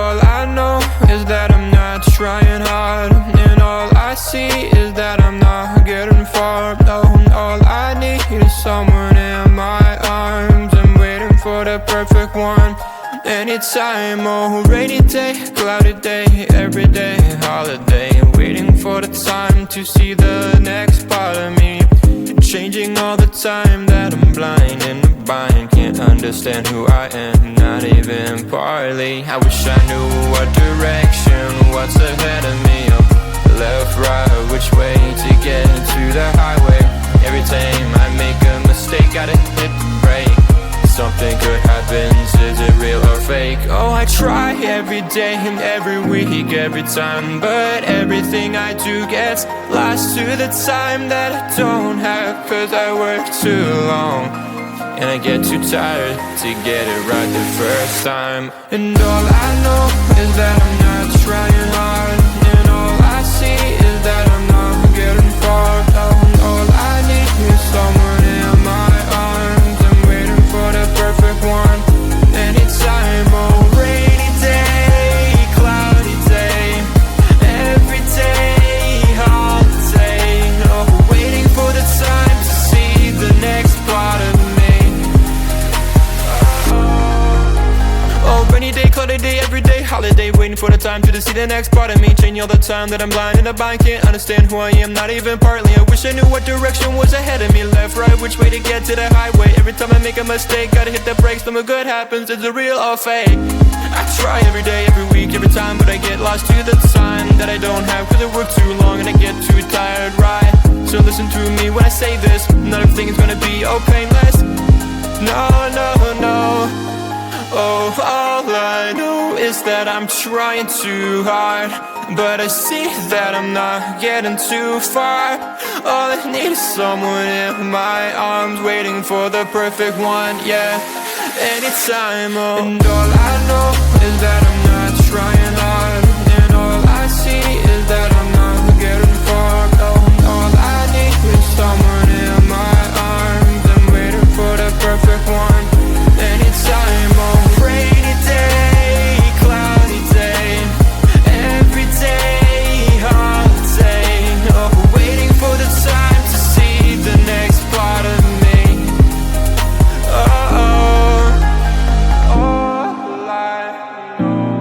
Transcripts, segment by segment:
all I know is that I'm not trying hard, and all I see is that I'm not getting far. No, all I need is someone in my arms. I'm waiting for the perfect one. Anytime, oh, rainy day, cloudy day, every day, holiday. Waiting for the time to see the next part of me. Changing all the time that I'm blind and blind. Can't understand who I am, not even partly. I wish I knew what direction, what's ahead of me. Left, right, which way to get to the highway. Every time I make a mistake, gotta hit the brake. Something good happens, is it real or fake? Oh, I try every day and every week, every time, but everything I do gets lost to the time that I don't have. Cause I work too long, and I get too tired to get it right the first time. And all I know is that I'm not trying hard, and all I see is that I'm not getting far. All I need is someone in my arms. I'm waiting for the perfect one. Anytime, oh, rainy day, cloudy day, every day, holiday. Oh, waiting for the time to see the next part of me. Oh, rainy day, cloudy day, every day, holiday. Waiting for the time to see the next part of me. Changing all the time that I'm blind and I can't understand who I am, not even partly. I wish I knew what direction was ahead of me. Left, right, which way to get to the highway. Every time I make a mistake, gotta hit the brakes. Something good happens, is it real or fake? I try every day, every week, every time, but I get lost to the time that I don't have. Cause I work too long and I get too tired, right? So listen to me when I say this. Not everything is gonna be all painless. No, no, no. Oh, all I know is that I'm trying too hard, but I see that I'm not getting too far. All I need is someone in my arms, waiting for the perfect one, yeah. Anytime, oh. And all I know is that I'm not trying hard, and all I see is that I'm not getting far. Oh, all I need is someone in my arms. I'm waiting for the perfect one. Anytime, oh, rainy day, cloudy day, every day, holiday. Oh, waiting for the time to see the next part of me. Oh, all I know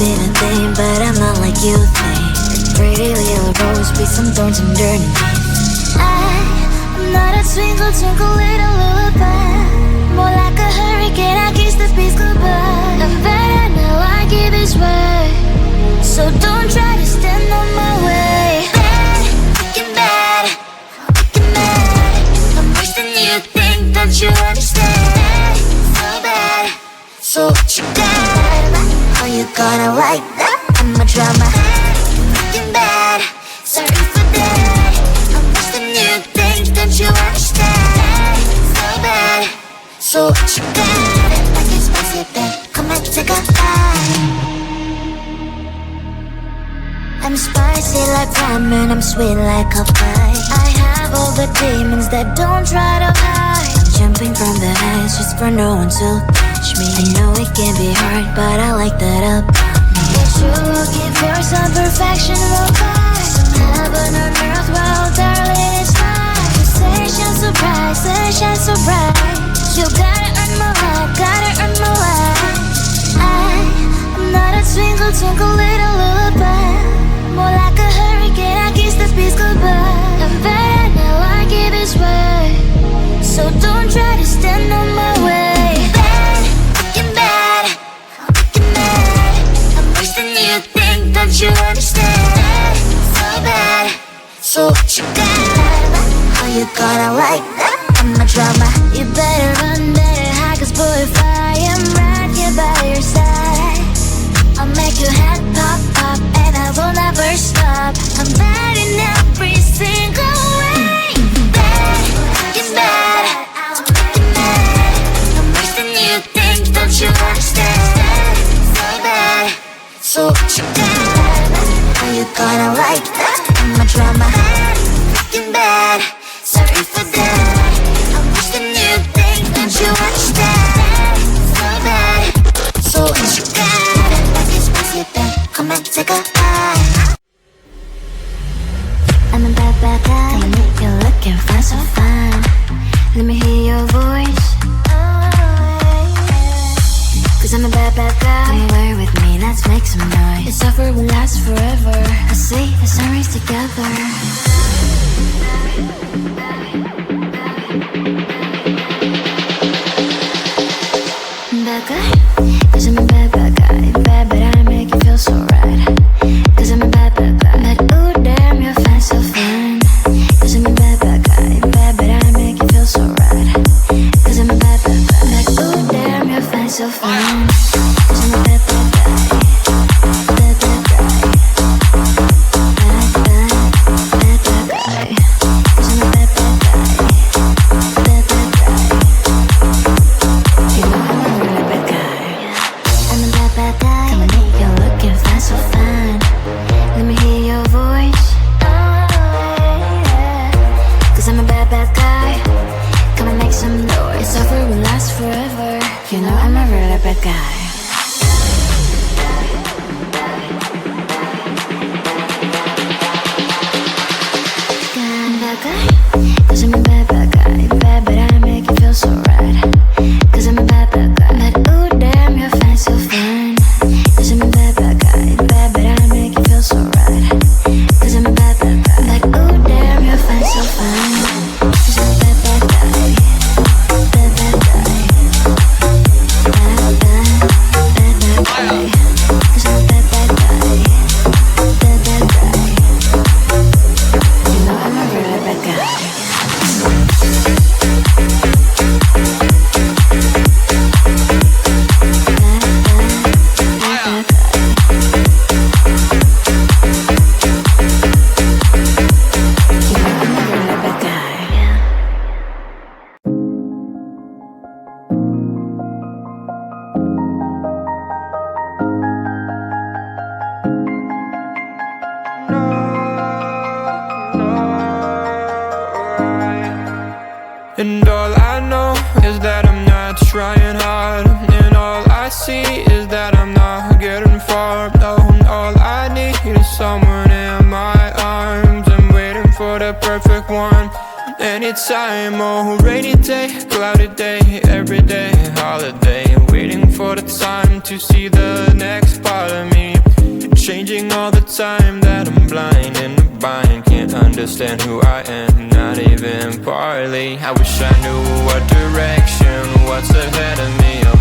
didn't think, but I'm not like you think. Pretty little rose with some thorns underneath. I'm not a twinkle, twinkle little lullaby, more like a hurricane, I kiss the peace goodbye. I'm better now, I give this way, so don't try to stand on my way. Bad, wicked bad, wicked mad. I'm worse than you think, don't you understand? So bad, so what you got? How you gonna like that? I'm a drama. Wicked bad, sorry for that. I'm worse than you think, don't you understand? So bad, so what you got? Like it's spicy, babe, come and take a bite. I'm spicy like ramen, I'm sweet like a pie. I have all the demons that don't try to hide. I'm jumping from the heights just for no one to catch me. I know it can be hard, but I like that up. But you're looking for some perfection, we'll find some heaven on earth, well darling it's not. Sunshine so bright, sunshine so bright. You gotta earn my life, gotta earn my life. I'm not a twinkle, twinkle little lullaby, more like a hurricane, I kiss the peace goodbye. I'm better now, I give this way, so don't try to stand on my way. Bad, wicked bad, wicked mad. I'm worse than you think, don't you understand? So bad, so what you got? How you gonna like that? I'm a drama. You better run, better hide, cause boy if I am right here by your side, I'll make your head pop, pop, and I will never stop. I'm bad in every single way. Bad, wicked bad, wicked mad. I'm worse than you think, don't you understand? So bad, so what you got? How you gonna like that? I'm a drama. Wicked bad, sorry for that. I'm worse than you think, don't you understand? So bad, so what you got? Come and take a bite. I'm a bad, bad guy. Come and make you look and find so fine. Let me hear your voice, cause I'm a bad, bad guy. Come away with me, let's make some noise. This offer will last forever. I see the sunrise together. Bad guy, cause I'm a bad, bad guy. Bad, but I make you feel so right, cause I'm a bad, bad guy. But ooh damn, you're fine, so fine, cause I'm a bad, bad guy. Bad, but I make you feel so right, cause I'm a bad, bad guy. But ooh damn, you're fine, so fine, cause I'm a bad, bad guy. Bad, bad guy. Bad, bad, bad, bad guy. Cause I'm a bad, bad guy. Bad, bad guy. You know I'm a really bad guy. I'm a bad, bad guy. Come and make you look and find so fine. Let me hear your voice, cause I'm a bad, bad guy. Come and make some noise. This offer will last forever. You know I'm a really bad guy. Bad guy, cause I'm a bad, bad guy. Bad, but I make you feel so right, cause I'm a bad, bad guy. But ooh damn, you're fine, so fine, cause I'm a bad, bad guy. Bad, but I make you feel so right, cause I'm a bad, bad guy. But ooh damn, you're fine, so fine, cause I'm a bad, bad guy. Bad, bad guy. Bad, bad, bad, bad guy. Cause I'm a bad, bad guy. Bad, bad guy. You know I'm a really bad guy. And all I know is that I'm not trying hard, and all I see is that I'm not getting far. No, all I need is someone in my arms. I'm waiting for the perfect one. Anytime, oh, rainy day, cloudy day, every day, holiday. Waiting for the time to see the next part of me. changing all the time, that I'm blind in the bind. Can't understand who I am, not even partly. I wish I knew what direction, what's ahead of me. I'm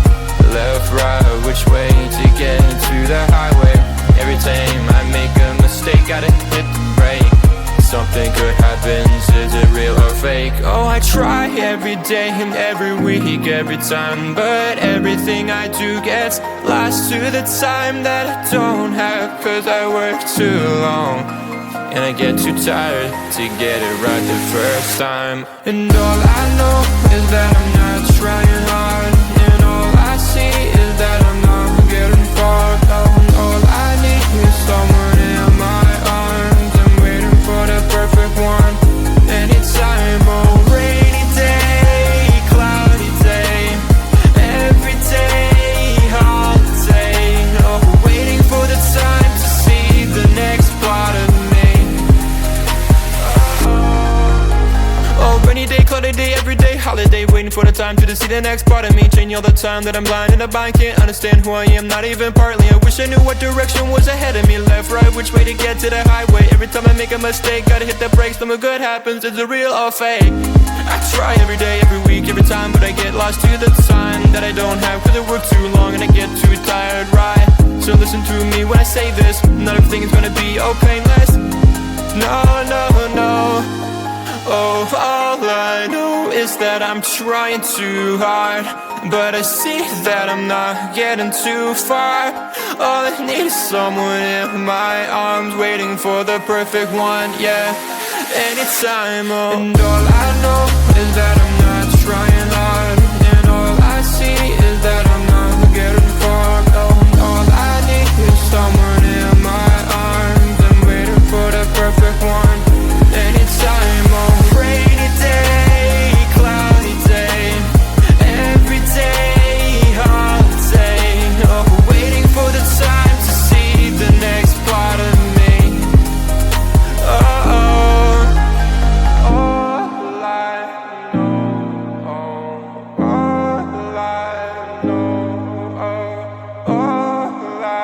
left, right, which way to get to the highway. Every time I make a mistake, gotta hit the brake. Something good happens, is it real or fake? Oh, I try every day and every week, every time, but everything I do gets lost to the time that I don't have. Cause I work too long and I get too tired to get it right the first time. And all I know is that I'm not trying hard, and all I see is that I'm not getting far. Oh, and all I need is someone in my arms. I'm waiting for the perfect one. Anytime, oh, rainy day, cloudy day, every day, holiday. Oh, waiting for the time to see the next part of me. Oh, rainy day, cloudy day, every day, holiday. Waiting for the time to see the next part of me. Changing all the time that I'm blind in the bind. Can't understand who I am, not even partly. I wish I knew what direction was ahead of me. Left, right, which way to get to the highway. Every time I make a mistake, gotta hit the brakes. Something good happens, is it real or fake? I try every day, every week, every time, but I get lost to the time that I don't have. Cause I work too long and I get too tired, right? So listen to me when I say this, not everything is gonna be oh painless. No, no, no. Oh, all I know is that I'm trying too hard, but I see that I'm not getting too far. All I need is someone in my arms, waiting for the perfect one, yeah. Anytime, oh. And all I know is that I'm not trying hard, and all I see is that I'm not getting far. Oh, and all I need is someone in my arms. I'm waiting for the perfect one. Anytime, oh, rainy day, cloudy day, every day, holiday. Oh, waiting for the time to see the next part of me. Oh, oh, all I know, all I know, all I know, all I.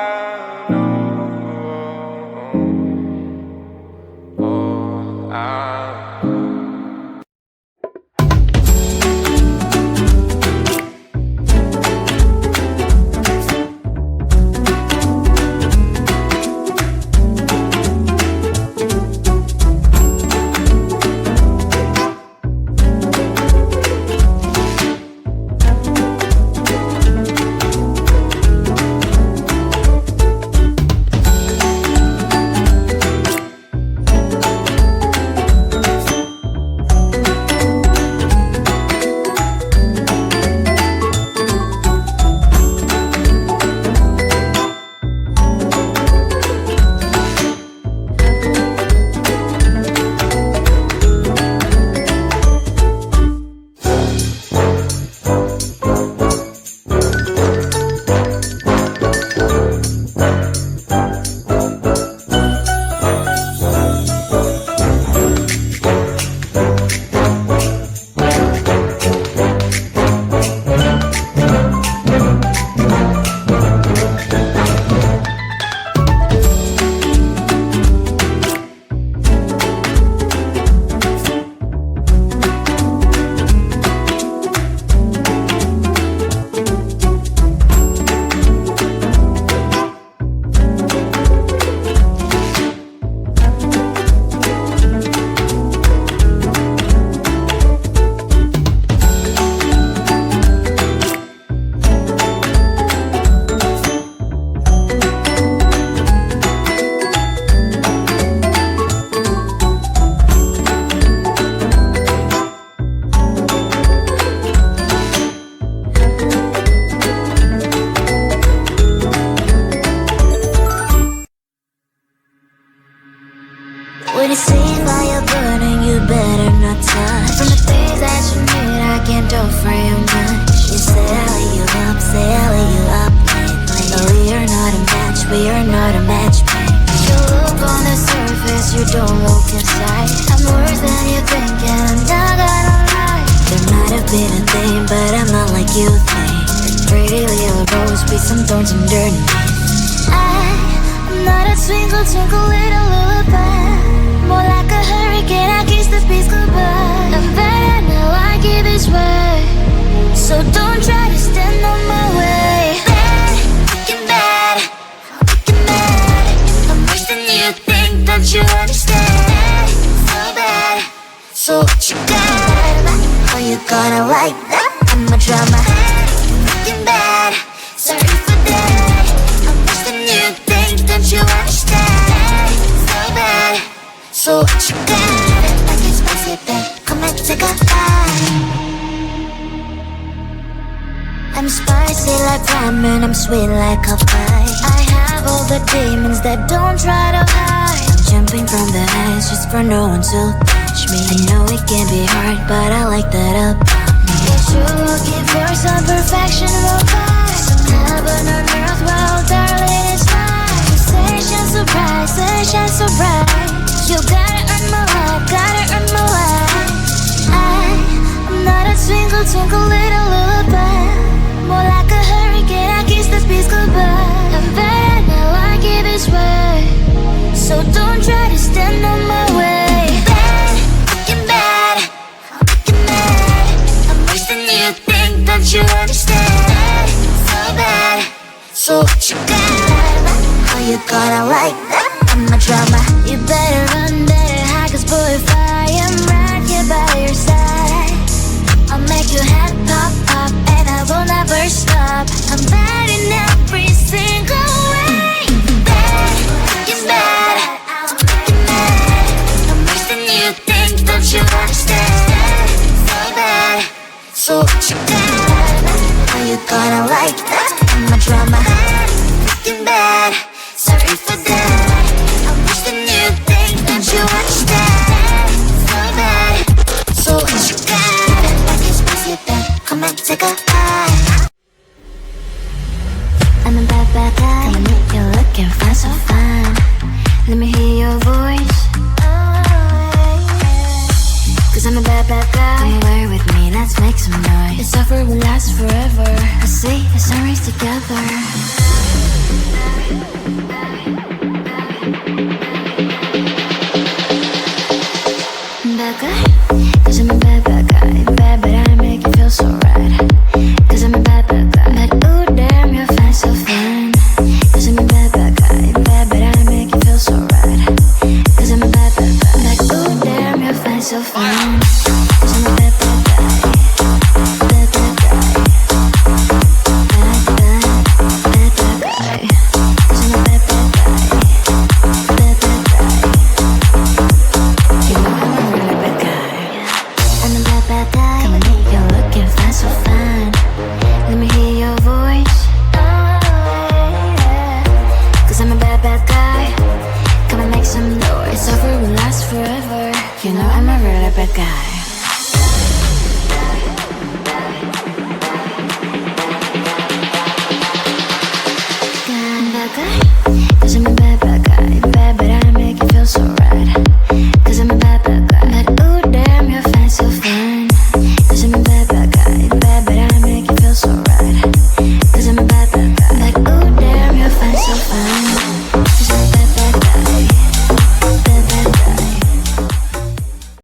When you see fire burning, you better not touch. From the things that you need, I can't offer you much. You say you up lately. No, we are not a match, we are not a match. You look on the surface, you don't look inside. I'm worse than you think, and I'm not gonna lie. There might have been a thing, but I'm not like you think. Pretty little rose with some thorns underneath. I'm not a swing twinkle, twinkle, little lullaby. More like a hurricane, I kiss the peace goodbye. I'm bad, now I give this way, so don't try to stand on my way. Bad, freaking bad, freaking mad. I'm worse than you think, don't you understand? So bad, so what you got? Are you gonna like that? I'm a drama. Bad, freaking bad, sorry for that. I'm worse than you think, don't you understand? So bad, so what you got? Like it's spicy, babe, come and take a bite. I'm spicy like ramen, I'm sweet like a pie. I have all the demons that don't try to hide. Jumping from the heights just for no one to catch me. I know it can be hard, but I like that about me. If you're looking for some perfection, we'll find some heaven on earth, well, darling, it's mine. Sensation so bright, sunshine so bright. You gotta earn my life, gotta earn my life. I'm not a twinkle, twinkle, little lullaby. More like a hurricane, I kiss the peace goodbye. I'm bad, now I give this way, so don't try to stand on my way. Bad, freaking bad, freaking mad. I'm worse than you think, don't you understand? So bad, so what you got? Are you gonna like that? I'm a drama. You better run, better hide, 'cause boy, if I am right here by your side, I'll make your head pop, pop, and I will never stop. I'm bad in every single way. Bad, freaking bad, freaking mad. I'm worse than you think, don't you understand? So bad, so what you got? Are you gonna like that? I'm a drama. Bad, freaking bad, sorry for that. I'm worse than you think, don't you understand? So bad, so what you got? Like it's spicy, babe, come and take a bite. I'm a bad, bad guy. Come and you're looking fine, so fine. Let me hear your voice, 'cause I'm a bad, bad guy. Come away with me, let's make some noise. This offer will last forever. I see the sunrise together. Bad guy, 'cause I'm a bad, bad guy. Bad, but I make you feel so right. 'Cause I'm a bad, bad guy. But ooh, damn, you're fine, so fine. 'Cause I'm a bad, bad guy. Bad, but I make you feel so right. 'Cause I'm a bad, bad guy. But ooh, damn, you're fine, so fine. 'Cause I'm a bad, bad guy. Bad, bad guy. Bad, bad, bad, bad guy. 'Cause I'm a bad, bad guy. Bad, bad guy. You know I'm a really bad guy. I'm a bad, bad guy. Come and you're looking fine, so fine. Let me hear your voice, 'cause I'm a bad, bad guy. Come and make some noise. This offer will last forever. You know I'm a really bad guy.